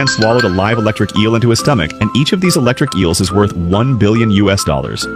man swallowed a live electric eel into his stomach, and each of these electric eels is worth $1 billion US.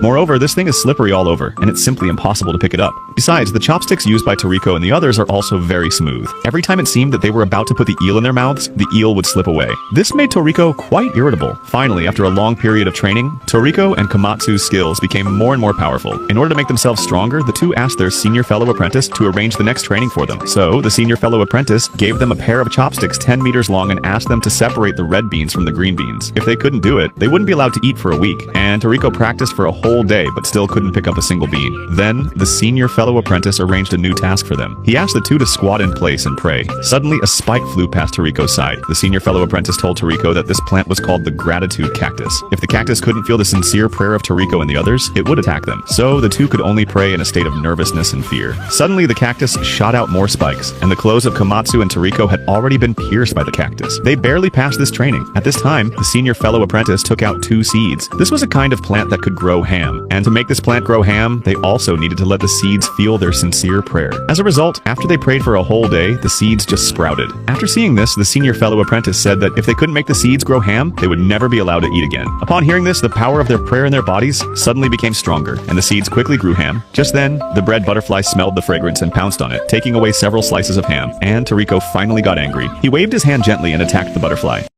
Moreover, this thing is slippery all over, and it's simply impossible to pick it up. Besides, the chopsticks used by Toriko and the others are also very smooth. Every time it seemed that they were about to put the eel in their mouths, the eel would slip away. This made Toriko quite irritable. Finally, after a long period of training, Toriko and Komatsu's skills became more and more powerful. In order to make themselves stronger, the two asked their senior fellow apprentice to arrange the next training for them. So, the senior fellow apprentice gave them a pair of chopsticks 10 meters long and asked them to separate the red beans from the green beans. If they couldn't do it, they wouldn't be allowed to eat for a week, and Toriko practiced for a whole day but still couldn't pick up a single bean. Then, the senior fellow apprentice arranged a new task for them. He asked the two to squat in place and pray. Suddenly, a spike flew past Toriko's side. The senior fellow apprentice told Toriko that this plant was called the gratitude cactus. If the cactus couldn't feel the sincere prayer of Toriko and the others, it would attack them. So, the two could only pray in a state of nervousness and fear. Suddenly, the cactus shot out more spikes, and the clothes of Komatsu and Toriko had already been pierced by the cactus. They barely passed this training. At this time, the senior fellow apprentice took out 2 seeds. This was a kind of plant that could grow ham, and to make this plant grow ham, they also needed to let the seeds feel their sincere prayer. As a result, after they prayed for a whole day, the seeds just sprouted. After seeing this, the senior fellow apprentice said that if they couldn't make the seeds grow ham, they would never be allowed to eat again. Upon hearing this, the power of their prayer in their bodies suddenly became stronger, and the seeds quickly grew ham. Just then, the bread butterfly smelled the fragrance and pounced on it, taking away several slices of ham, and Toriko finally got angry. He waved his hand gently and attacked the butterfly.